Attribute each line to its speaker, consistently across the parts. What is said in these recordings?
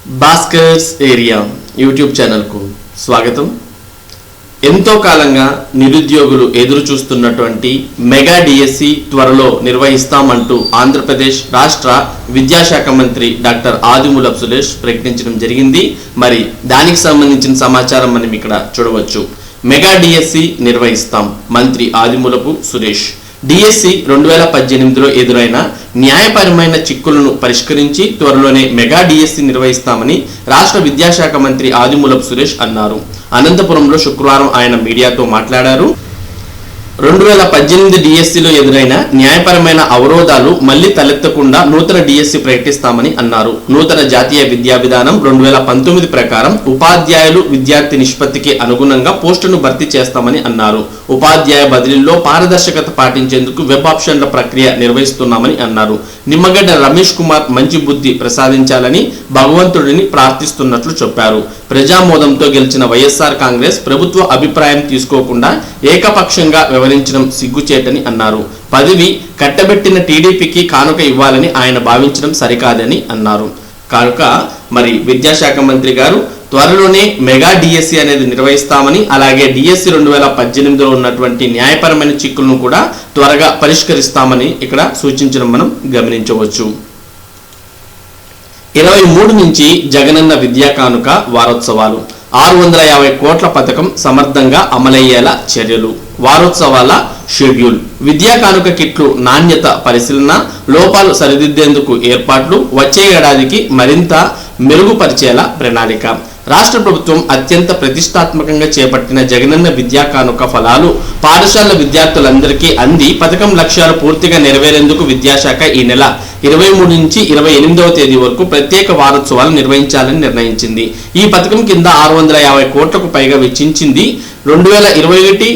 Speaker 1: Bhaskar's area YouTube ఛానల్కు స్వాగతం. ఎంతో కాలంగా నిరుద్యోగులు ఎదురు చూస్తున్నటువంటి మెగా డిఎస్సి త్వరలో నిర్వహిస్తామంటూ ఆంధ్రప్రదేశ్ రాష్ట్ర విద్యాశాఖ మంత్రి డాక్టర్ ఆదిమూలపు సురేష్ ప్రకటించడం జరిగింది. మరి దానికి సంబంధించిన సమాచారం మనం ఇక్కడ చూడవచ్చు. మెగా డిఎస్సి నిర్వహిస్తాం, మంత్రి ఆదిమూలపు సురేష్. డిఎస్సి 2018లో ఎదురైన న్యాయపరమైన చిక్కులను పరిష్కరించి త్వరలోనే మెగా డిఎస్సి నిర్వహిస్తామని రాష్ట్ర విద్యాశాఖ మంత్రి ఆదిమూలపు సురేష్ అన్నారు. అనంతపురంలో శుక్రవారం ఆయన మీడియాతో మాట్లాడారు. 2018 డిఎస్సిలో ఎదురైన న్యాయపరమైన అవరోధాలు మళ్లీ తలెత్తకుండా నూతన డిఎస్సి ప్రకటిస్తామని అన్నారు. నూతన జాతీయ విద్యా విధానం 2019 ప్రకారం ఉపాధ్యాయులు విద్యార్థి నిష్పత్తికి అనుగుణంగా పోస్టును భర్తీ చేస్తామని అన్నారు. ఉపాధ్యాయ బదిలీల్లో పారదర్శకత పాటించేందుకు వెబ్ ఆప్షన్ల ప్రక్రియ నిర్వహిస్తున్నామని అన్నారు. నిమ్మగడ్డ రమేష్ కుమార్ మంచి బుద్ధి ప్రసాదించాలని భగవంతుడిని ప్రార్థిస్తున్నట్లు చెప్పారు. ప్రజామోదంతో గెలిచిన వైఎస్ఆర్ కాంగ్రెస్ ప్రభుత్వ అభిప్రాయం తీసుకోకుండా ఏకపక్షంగా వ్యవహరించడం సిగ్గుచేటని అన్నారు. పదవి కట్టబెట్టిన టీడీపీకి కానుక ఇవ్వాలని ఆయన భావించడం సరికాదని అన్నారు. కానుక మరి విద్యాశాఖ మంత్రి గారు త్వరలోనే మెగా డిఎస్సి అనేది నిర్వహిస్తామని, అలాగే డిఎస్సి 2018లో ఉన్నటువంటి న్యాయపరమైన చిక్కులను కూడా త్వరగా పరిష్కరిస్తామని ఇక్కడ సూచించడం మనం గమనించవచ్చు. 23 నుంచి జగనన్న విద్యా కానుక వారోత్సవాలు. 650 కోట్ల పథకం సమర్థంగా అమలయ్యేలా చర్యలు. వారోత్సవాల షెడ్యూల్. విద్యా కానుక కిట్లు నాణ్యత పరిశీలన, లోపాలు సరిదిద్దేందుకు ఏర్పాట్లు, వచ్చే ఏడాదికి మరింత మెరుగుపరిచేలా ప్రణాళిక. రాష్ట్ర ప్రభుత్వం అత్యంత ప్రతిష్టాత్మకంగా చేపట్టిన జగనన్న విద్యా కానుక ఫలాలు పాఠశాల విద్యార్థులందరికీ అంది పథకం లక్ష్యాలు పూర్తిగా నెరవేరేందుకు విద్యాశాఖ ఈ నెల 23 నుంచి 28వ తేదీ వరకు ప్రత్యేక వారోత్సవాలు నిర్వహించాలని నిర్ణయించింది. ఈ పథకం కింద 650 కోట్లకు పైగా వెచ్చించింది. 2021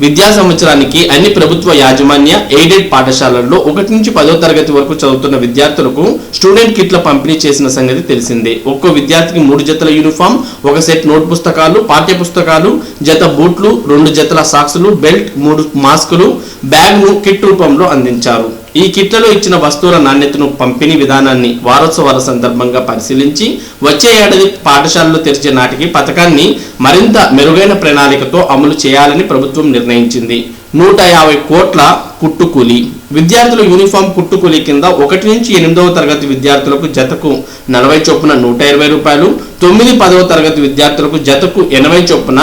Speaker 1: విద్యా సంవత్సరానికి అన్ని ప్రభుత్వ యాజమాన్య ఎయిడెడ్ పాఠశాలల్లో 1 నుంచి 10వ తరగతి వరకు చదువుతున్న విద్యార్థులకు స్టూడెంట్ కిట్ల పంపిణీ చేసిన సంగతి తెలిసిందే. ఒక్కో విద్యార్థికి 3 జతల యూనిఫామ్, 1 సెట్ నోట్ పుస్తకాలు, పాఠ్య పుస్తకాలు, జత బూట్లు, 2 జతల సాక్సులు, బెల్ట్, 3 మాస్కులు, బ్యాగ్ను కిట్ రూపంలో అందించారు. ఈ కిట్లలో ఇచ్చిన వస్తువుల నాణ్యతను, పంపిణీ విధానాన్ని వారోత్సవాల సందర్భంగా పరిశీలించి వచ్చే ఏడాది పాఠశాలలు తెరిచే నాటికి పథకాన్ని మరింత మెరుగైన ప్రణాళికతో అమలు చేయాలని ప్రభుత్వం నిర్ణయించింది. 150 కోట్ల కుట్టుకూలి. విద్యార్థుల యూనిఫామ్ కుట్టుకూలి కింద 1 నుంచి 8వ తరగతి విద్యార్థులకు జతకు 40 చొప్పున 120 రూపాయలు, 9, 10వ తరగతి విద్యార్థులకు జతకు 80 చొప్పున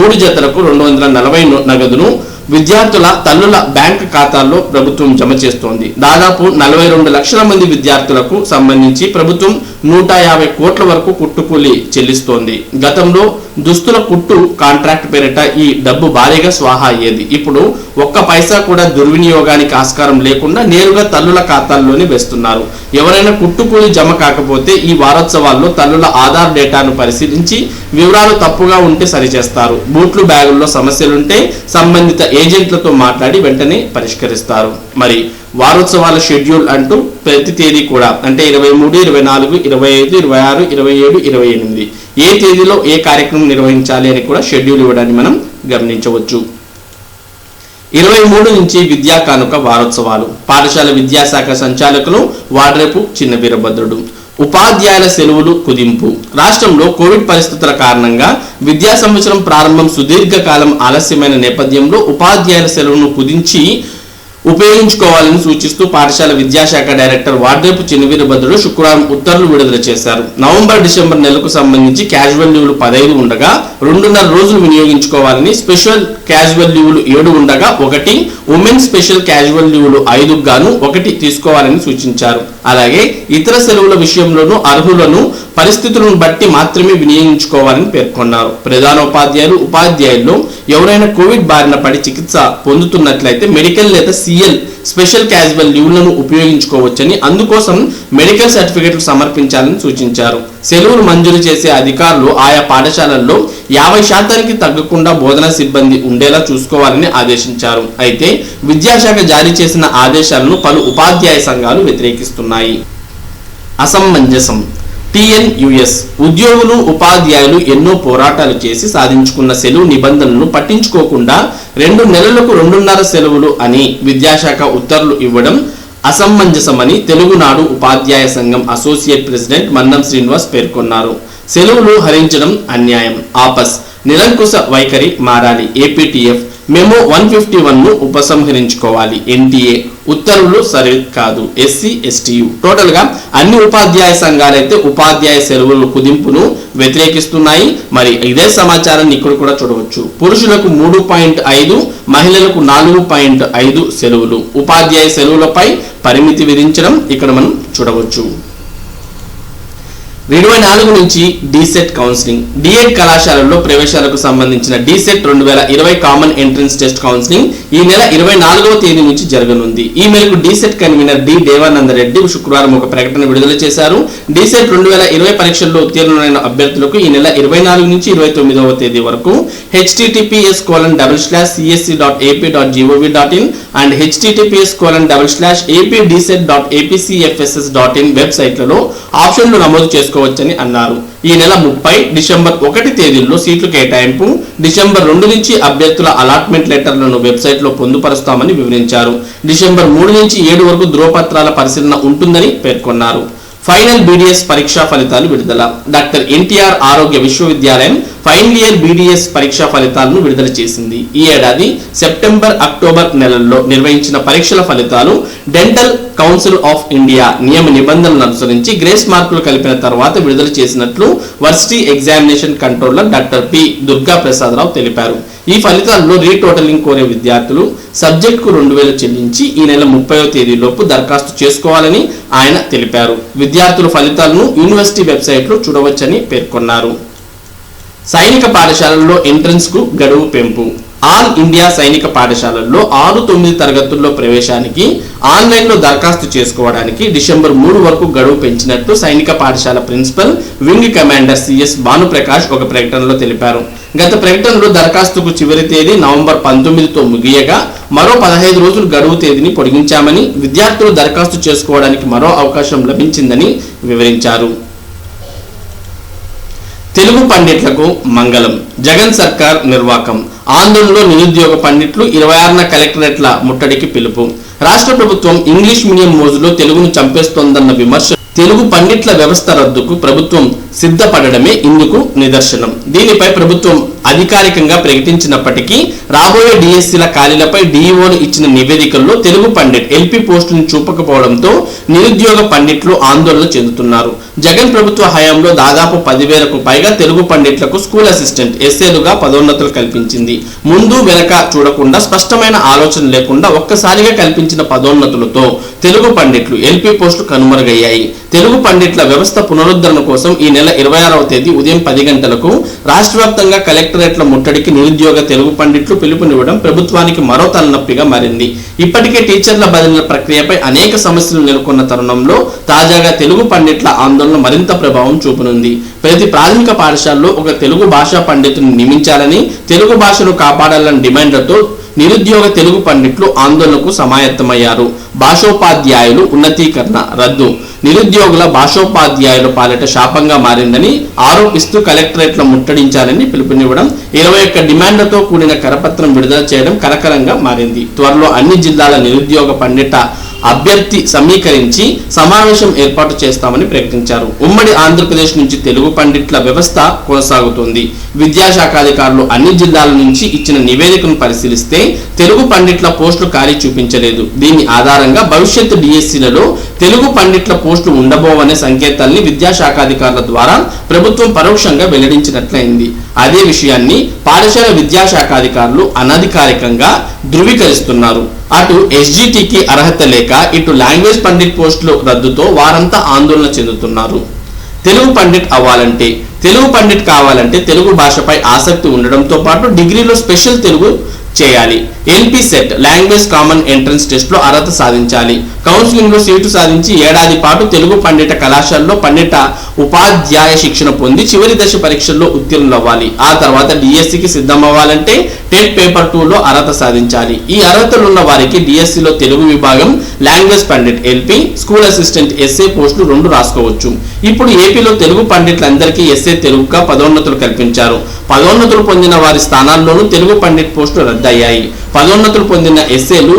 Speaker 1: 3 జతలకు 240 నగదును విద్యార్థుల తల్లుల బ్యాంక్ ఖాతాల్లో ప్రభుత్వం జమ చేస్తోంది. దాదాపు 42 లక్షల మంది విద్యార్థులకు సంబంధించి ప్రభుత్వం 150 కోట్ల వరకు కుట్టుకూలి చెల్లిస్తోంది. గతంలో దుస్తుల కుట్టు కాంట్రాక్ట్ పేరిట ఈ డబ్బు భారీగా స్వాహా అయ్యేది. ఇప్పుడు ఒక్క పైసా కూడా దుర్వినియోగానికి ఆస్కారం లేకుండా నేరుగా తల్లుల ఖాతాల్లోనే వేస్తున్నారు. ఎవరైనా కుట్టుకూలి జమ కాకపోతే ఈ వారోత్సవాల్లో తల్లుల ఆధార్ డేటాను పరిశీలించి వివరాలు తప్పుగా ఉంటే సరిచేస్తారు. బూట్లు, బ్యాగుల్లో సమస్యలుంటే సంబంధిత ఏజెంట్లతో మాట్లాడి వెంటనే పరిష్కరిస్తారు. మరి వారోత్సవాల షెడ్యూల్ అంటూ ప్రతి తేదీ కూడా అంటే 23, 24, 25, 26, 27, 28 ఏ తేదీలో ఏ కార్యక్రమం నిర్వహించాలి అని కూడా షెడ్యూల్ ఇవ్వడాన్ని మనం గమనించవచ్చు. 23 నుంచి విద్యా కానుక వారోత్సవాలు. పాఠశాల విద్యాశాఖ సంచాలకులు వాడ్రేపు చిన్న వీరభద్రుడు. ఉపాధ్యాయుల సెలవులు కుదింపు. రాష్ట్రంలో కోవిడ్ పరిస్థితుల కారణంగా విద్యా సంవత్సరం ప్రారంభం సుదీర్ఘకాలం ఆలస్యమైన నేపథ్యంలో ఉపాధ్యాయుల సెలవును కుదించి ఉపయోగించుకోవాలని సూచిస్తూ పాఠశాల విద్యాశాఖ డైరెక్టర్ వాడ్రేపు చిన్న వీరభద్రుడు శుక్రవారం ఉత్తర్వులు విడుదల చేశారు. నవంబర్, డిసెంబర్ నెలకు సంబంధించి క్యాజువల్ లీవ్లు 15 ఉండగా 2.5 రోజులు వినియోగించుకోవాలని, స్పెషల్ క్యాజువల్ లీవ్లు 7 ఉండగా 1, ఉమెన్ స్పెషల్ క్యాజువల్ లీవ్లు 5 గాను 1 తీసుకోవాలని సూచించారు. అలాగే ఇతర సెలవుల విషయంలోనూ అర్హులను పరిస్థితులను బట్టి మాత్రమే వినియోగించుకోవాలని పేర్కొన్నారు. ప్రధానోపాధ్యాయులు, ఉపాధ్యాయుల్లో ఎవరైనా కోవిడ్ బారిన పడి చికిత్స పొందుతున్నట్లయితే మెడికల్ లేదా సిఎల్ స్పెషల్ క్యాజువల్ లీవ్లను ఉపయోగించుకోవచ్చని, అందుకోసం మెడికల్ సర్టిఫికెట్లు సమర్పించాలని సూచించారు. సెలవులు మంజూరు చేసే అధికారులు ఆయా పాఠశాలల్లో 50% తగ్గకుండా బోధనా సిబ్బంది ఉండేలా చూసుకోవాలని ఆదేశించారు. అయితే విద్యాశాఖ జారీ చేసిన ఆదేశాలను పలు ఉపాధ్యాయ సంఘాలు వ్యతిరేకిస్తున్నాయి. అసమంజసం. TNUS ఉద్యోగులు, ఉపాధ్యాయులు ఎన్నో పోరాటాలు చేసి సాధించుకున్న సెలవు నిబంధనలను పట్టించుకోకుండా 2 నెలలకు 2.5 సెలవులు అని విద్యాశాఖ ఉత్తర్వులు ఇవ్వడం అసమంజసమని తెలుగునాడు ఉపాధ్యాయ సంఘం అసోసియేట్ ప్రెసిడెంట్ మన్నం శ్రీనివాస్ పేర్కొన్నారు. సెలవులు హరించడం అన్యాయం, ఆపస్ నిరంకుశ వైఖరి మారాలి. ఏపీటీఎఫ్ మెమో 151ను ఉపసంహరించుకోవాలి. ఎన్టీఏ ఉత్తర్వులు సరి కాదు. ఎస్సీ ఎస్టీయు టోటల్ గా అన్ని ఉపాధ్యాయ సంఘాలైతే ఉపాధ్యాయ సెలవుల కుదింపును వ్యతిరేకిస్తున్నాయి. మరి ఇదే సమాచారాన్ని ఇక్కడ కూడా చూడవచ్చు. పురుషులకు 3.5, మహిళలకు 4.5 సెలవులు. ఉపాధ్యాయ సెలవులపై పరిమితి విధించడం ఇక్కడ మనం చూడవచ్చు. 24 నుంచి డీసెట్ కౌన్సిలింగ్. డిఎడ్ కళాశాలల్లో ప్రవేశాలకు సంబంధించిన DEECET 2020 common entrance test counselling ఈ నెల 24వ తేదీ నుంచి జరగనుంది. ఈ మేరకు డీసెట్ కన్వీనర్ డి దేవానందరెడ్డి శుక్రవారం ఒక ప్రకటన విడుదల చేశారు. డీసెట్ 2020 పరీక్షల్లో ఉత్తీర్ణులైన అభ్యర్థులకు ఈ నెల 24 నుంచి 29వ తేదీ వరకు https://csc.ap.gov.in and https://apdset.apcfss.in వెబ్సైట్లలో ఆప్షన్లు నమోదు చేసుకోవచ్చని అన్నారు. ఈ నెల 30 డిసెంబర్ 1 తేదీల్లో సీట్లు కేటాయింపు, డిసెంబర్ 2 నుంచి అభ్యర్థుల అలాట్మెంట్ లెటర్లను వెబ్సైట్లో పొందుపరుస్తామని వివరించారు. డిసెంబర్ 3 నుంచి 7 వరకు ధ్రువపత్రాల పరిశీలన ఉంటుందని పేర్కొన్నారు. ఫైనల్ బీడీఎస్ పరీక్షా ఫలితాలు విడుదల. డాక్టర్ ఎన్టీఆర్ ఆరోగ్య విశ్వవిద్యాలయం ఫైనల్ ఇయర్ బీడీఎస్ పరీక్షా ఫలితాలను విడుదల చేసింది. ఈ ఏడాది సెప్టెంబర్, అక్టోబర్ నెలల్లో నిర్వహించిన పరీక్షల ఫలితాలు డెంటల్ కౌన్సిల్ ఆఫ్ ఇండియా నియమ నిబంధనలను అనుసరించి గ్రేస్ మార్కులు కలిపిన తర్వాత విడుదల చేసినట్లు varsity examination controller doctor P Durga Prasadarao తెలిపారు. ఈ ఫలితాల్లో రీటోటలింగ్ కోరే విద్యార్థులు సబ్జెక్టుకు 2000 చెల్లించి ఈ నెల 30వ తేదీలోపు దరఖాస్తు చేసుకోవాలని ఆయన తెలిపారు. విద్యార్థుల ఫలితాలను యూనివర్సిటీ వెబ్సైట్లో చూడవచ్చని పేర్కొన్నారు. సైనిక పాఠశాలల్లో ఎంట్రన్స్ కు గడువు పెంపు. ఆల్ ఇండియా సైనిక పాఠశాలల్లో 6-9 తరగతుల్లో ప్రవేశానికి ఆన్లైన్లో దరఖాస్తు చేసుకోవడానికి డిసెంబర్ 3 వరకు గడువు పెంచినట్టు సైనిక పాఠశాల principal wing commander CS Bhanuprakash ఒక ప్రకటనలో తెలిపారు. గత ప్రకటనలో దరఖాస్తుకు చివరి తేదీ నవంబర్ 19తో ముగియగా మరో 15 రోజులు గడువు తేదీని పొడిగించామని, విద్యార్థులు దరఖాస్తు చేసుకోవడానికి మరో అవకాశం లభించిందని వివరించారు. తెలుగు పండిట్లకు మంగళం. జగన్ సర్కార్ నిర్వాకం. ఆందోళనలో నిరుద్యోగ పండిట్లు 26న కలెక్టరేట్ల ముట్టడికి పిలుపు. రాష్ట్ర ప్రభుత్వం ఇంగ్లీష్ మీడియం మోజులో తెలుగును చంపేస్తోందన్న విమర్శ తెలుగు పండిట్ల వ్యవస్థ రద్దుకు ప్రభుత్వం సిద్ధపడడమే ఇందుకు నిదర్శనం. దీనిపై ప్రభుత్వం అధికారికంగా ప్రకటించినప్పటికీ రాబోయే డిఎస్సీల ఖాళీలపై డిఈఓలు ఇచ్చిన నివేదికల్లో తెలుగు పండిట్ ఎల్పీ పోస్టులను చూపకపోవడంతో నిరుద్యోగ పండిట్లు ఆందోళన చెందుతున్నారు. జగన్ ప్రభుత్వ హయాంలో దాదాపు 10,000కు పైగా తెలుగు పండిట్లకు స్కూల్ అసిస్టెంట్ ఎస్ఏలుగా పదోన్నతులు కల్పించింది. ముందు వెనక చూడకుండా స్పష్టమైన ఆలోచన లేకుండా ఒక్కసారిగా కల్పించిన పదోన్నతులతో తెలుగు పండిట్లు ఎల్పీ పోస్టులు కనుమరుగయ్యాయి. తెలుగు పండిట్ల వ్యవస్థ పునరుద్ధరణ కోసం ఈ నెల 26వ తేదీ ఉదయం 10 గంటలకు రాష్ట్ర వ్యాప్తంగా కలెక్టరేట్ల ముట్టడికి నిరుద్యోగ తెలుగు పండిట్లు పిలుపునివ్వడం ప్రభుత్వానికి మరో తలనొప్పిగా మారింది. ఇప్పటికే టీచర్ల బదిలీల ప్రక్రియపై అనేక సమస్యలు నెలకొన్న తరుణంలో తాజాగా తెలుగు పండిట్ల ఆందోళన మరింత ప్రభావం చూపనుంది. ప్రతి ప్రాథమిక పాఠశాలలో ఒక తెలుగు భాషా పండితుని నియమించాలని, తెలుగు భాషను కాపాడాలని డిమాండ్లతో నిరుద్యోగ తెలుగు పండిట్లు ఆందోళనకు సమాయత్తమయ్యారు. భాషోపాధ్యాయులు ఉన్నతీకరణ రద్దు నిరుద్యోగుల భాషోపాధ్యాయుల పాలిట శాపంగా మారిందని ఆరోపిస్తూ కలెక్టరేట్ల ముట్టడించాలని పిలుపునివ్వడం, 21 డిమాండ్లతో కూడిన కరపత్రం విడుదల చేయడం కలకలంగా మారింది. త్వరలో అన్ని జిల్లాల నిరుద్యోగ పండిత అభ్యర్థి సమీకరించి సమావేశం ఏర్పాటు చేస్తామని ప్రకటించారు. ఉమ్మడి ఆంధ్రప్రదేశ్ నుంచి తెలుగు పండిట్ల వ్యవస్థ కొనసాగుతుంది. విద్యాశాఖాధికారులు అన్ని జిల్లాల నుంచి ఇచ్చిన నివేదికను పరిశీలిస్తే తెలుగు పండిట్ల పోస్టులు ఖాళీ చూపించలేదు. దీని ఆధారంగా భవిష్యత్తు డిఎస్సీలలో తెలుగు పండిట్ల పోస్టులు ఉండబోవనే సంకేతాల్ని విద్యాశాఖాధికారుల ద్వారా ప్రభుత్వం పరోక్షంగా వెల్లడించినట్లయింది. అదే విషయాన్ని పాఠశాల విద్యాశాఖాధికారులు అనధికారికంగా ధృవీకరిస్తున్నారు. అటు ఎస్జిటికి అర్హత లేక ఇటు లాంగ్వేజ్ పండిట్ పోస్టులు రద్దుతో వారంతా ఆందోళన చెందుతున్నారు. తెలుగు పండిట్ అవ్వాలంటే, తెలుగు పండిట్ కావాలంటే తెలుగు భాషపై ఆసక్తి ఉండడంతో పాటు డిగ్రీలో స్పెషల్ తెలుగు చేయాలి. LP set language common entrance test లో అర్హత సాధించాలి. కౌన్సిలింగ్ లో సీటు సాధించి ఏడాది పాటు తెలుగు పండిత కళాశాలలో పండిత ఉపాధ్యాయ శిక్షణ పొంది చివరి దశ పరీక్షల్లో ఉత్తీర్ణులవ్వాలి. ఆ తర్వాత డిఎస్సికి సిద్ధమవ్వాలంటే టెట్ పేపర్ 2లో అర్హత సాధించాలి. ఈ అర్హతలున్న వారికి డిఎస్సిలో తెలుగు విభాగం language pandit LP, school assistant SA పోస్టులు 2 రాసుకోవచ్చు. ఇప్పుడు ఏపీలో తెలుగు పండిట్లందరికీ ఎస్ఏ తెలుగుగా పదోన్నతులు కల్పించారు. పదోన్నతులు పొందిన వారి స్థానాల్లోనూ తెలుగు పండిట్ పోస్టులు రద్దు రద్దయ్యాయి. పదోన్నతులు పొందిన ఎస్ఏలు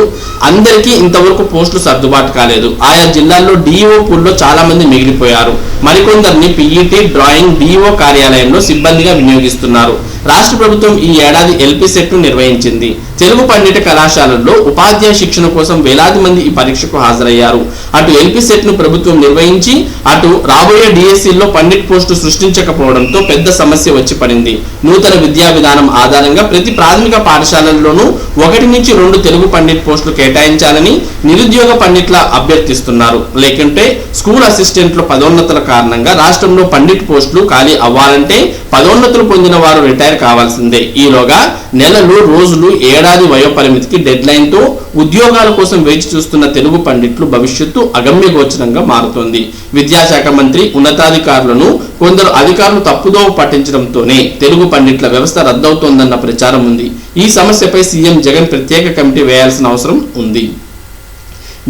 Speaker 1: అందరికీ ఇంతవరకు పోస్టులు సర్దుబాటు కాలేదు. ఆయా జిల్లాల్లో డిఓ పూల్లో చాలా మంది మిగిలిపోయారు. మరికొందరిని పీఈటీ, డ్రాయింగ్, డిఓ కార్యాలయంలో సిబ్బందిగా వినియోగిస్తున్నారు. రాష్ట్ర ప్రభుత్వం ఈ ఏడాది ఎల్పీ సెట్ ను నిర్వహించింది. తెలుగు పండిత కళాశాలల్లో ఉపాధ్యాయ శిక్షణ కోసం వేలాది మంది ఈ పరీక్షకు హాజరయ్యారు. అటు ఎల్పీ సెట్ ను ప్రభుత్వం నిర్వహించి అటు రాబోయే డిఎస్సీల్లో పండిట్ పోస్టు సృష్టించకపోవడంతో పెద్ద సమస్య వచ్చి పడింది. నూతన విద్యా విధానం ఆధారంగా ప్రతి ప్రాథమిక పాఠశాలల్లోనూ 1 నుంచి 2 తెలుగు పండిట్ పోస్టులు కేటాయించాలని నిరుద్యోగ పండిట్ల అభ్యర్థిస్తున్నారు. లేకుంటే స్కూల్ అసిస్టెంట్ల పదోన్నతుల కారణంగా రాష్ట్రంలో పండిట్ పోస్టులు ఖాళీ అవ్వాలంటే పదోన్నతులు పొందిన వారు రిటైర్ కావాల్సిందే. ఈలోగా నెలలు, రోజులు, ఏడాది వయోపరిమితికి డెడ్ లైన్ తో ఉద్యోగాల కోసం వేచి చూస్తున్న తెలుగు పండిట్లు భవిష్యత్తు అగమ్యగోచరంగా మారుతోంది. విద్యాశాఖ మంత్రి, ఉన్నతాధికారులను కొందరు అధికారులు తప్పుదోవ పట్టించడంతోనే తెలుగు పండిట్ల వ్యవస్థ రద్దవుతోందన్న ప్రచారం ఉంది. ఈ సమస్యపై సీఎం జగన్ ప్రత్యేక కమిటీ వేయాల్సిన అవసరం ఉంది.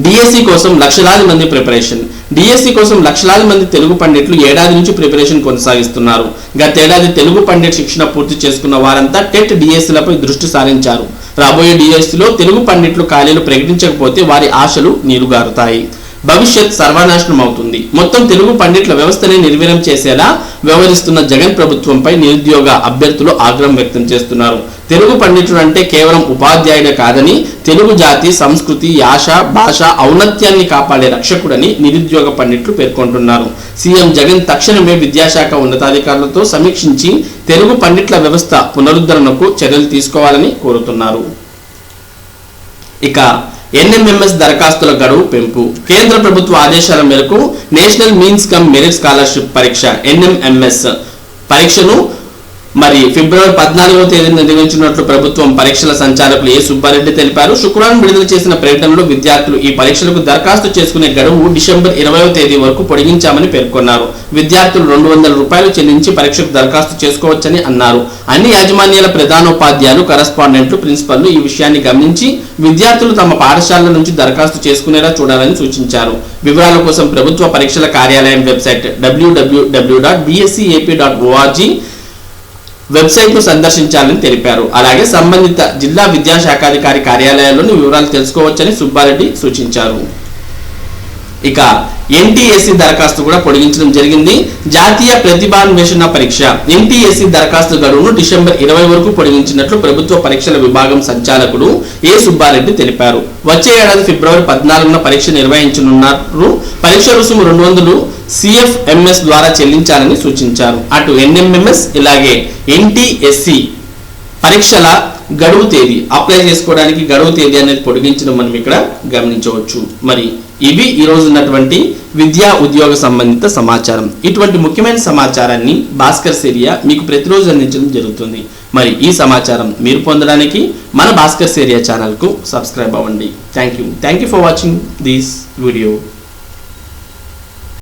Speaker 1: డిఎస్సి కోసం లక్షలాది మంది ప్రిపరేషన్. డిఎస్సి కోసం లక్షలాది మంది తెలుగు పండిట్లు ఏడాది నుంచి ప్రిపరేషన్ కొనసాగిస్తున్నారు. గతేడాది తెలుగు పండిట్ శిక్షణ పూర్తి చేసుకున్న వారంతా టెట్ డిఎస్సిలపై దృష్టి సారించారు. రాబోయే డిఎస్సిలో తెలుగు పండిట్లు ఖాళీలు ప్రకటించకపోతే వారి ఆశలు నీరుగారుతాయి. భవిష్యత్ సర్వనాశనం అవుతుంది. మొత్తం తెలుగు పండిట్ల వ్యవస్థని నిర్వీర్యం చేసేలా వ్యవహరిస్తున్న జగన్ ప్రభుత్వంపై నిరుద్యోగ అభ్యర్థులు ఆగ్రహం వ్యక్తం చేస్తున్నారు. తెలుగు పండితుడు అంటే కేవలం ఉపాధ్యాయుడే కాదని, తెలుగు జాతి, సంస్కృతి, యాస, భాష ఔన్నత్యాన్ని కాపాడే రక్షకుడని నిరుద్యోగ పండిట్లు పేర్కొంటున్నారు. సీఎం జగన్ తక్షణమే విద్యాశాఖ ఉన్నతాధికారులతో సమీక్షించి తెలుగు పండిట్ల వ్యవస్థ పునరుద్ధరణకు చర్యలు తీసుకోవాలని కోరుతున్నారు. ఇక NMMS దరఖాస్తుల గడువు పెంపు. కేంద్ర ప్రభుత్వ ఆదేశాల మేరకు national means come merit scholarship పరీక్ష NMMS పరీక్షను ఫిబ్రవరి 14వ తేదీన నిర్వహించినట్లు ప్రభుత్వం పరీక్షల సంచాలకులు ఏ సుబ్బారెడ్డి తెలిపారు. శుక్రవారం విడుదల చేసిన ప్రకటనలో విద్యార్థులు ఈ పరీక్షలకు దరఖాస్తు చేసుకునే గడువు డిసెంబర్ 20వ తేదీ వరకు పొడిగించామని పేర్కొన్నారు. విద్యార్థులు ₹200 చెల్లించి పరీక్షకు దరఖాస్తు చేసుకోవచ్చని అన్నారు. అన్ని యాజమాన్యాల ప్రధానోపాధ్యాయులు, కరస్పాండెంట్లు, ప్రిన్సిపల్లు ఈ విషయాన్ని గమనించి విద్యార్థులు తమ పాఠశాలల నుంచి దరఖాస్తు చేసుకునేలా చూడాలని సూచించారు. వివరాల కోసం ప్రభుత్వ పరీక్షల కార్యాలయం వెబ్సైట్ www.bscap.org వెబ్సైట్ ను సందర్శించాలని తెలిపారు. అలాగే సంబంధిత జిల్లా విద్యాశాఖాధికారి కార్యాలయాల్లోని వివరాలు తెలుసుకోవచ్చని సుబ్బారెడ్డి సూచించారు. ఇక NTSE దరఖాస్తు కూడా పొడిగించడం జరిగింది. జాతీయ ప్రతిభాన్వేషణ పరీక్ష NTSE దరఖాస్తు గడువును డిసెంబర్ 20 వరకు పొడిగించినట్లు ప్రభుత్వ పరీక్షల విభాగం సంచాలకుడు ఏ సుబ్బారెడ్డి తెలిపారు. వచ్చే ఏడాది ఫిబ్రవరి 14న పరీక్ష నిర్వహించనున్నారు. పరీక్ష రుసుము 200 CFMS ద్వారా చెల్లించాలని సూచించారు. అటు NMMS ఇలాగే NTSE పరీక్షల గడువు తేదీ, అప్లై చేసుకోవడానికి గడువు తేదీ అనేది పొడిగించడం మనం ఇక్కడ గమనించవచ్చు. ఇవి ఈ రోజు ఉన్నటువంటి విద్యా ఉద్యోగ సంబంధిత సమాచారం. ఇటువంటి ముఖ్యమైన సమాచారాన్ని భాస్కర్స్ ఏరియా మీకు ప్రతిరోజు అందించడం జరుగుతుంది. ఈ సమాచారం మీరు పొందడానికి మన భాస్కర్స్ ఏరియా ఛానల్ కు సబ్స్క్రైబ్ అవ్వండి. Thank you for watching this video.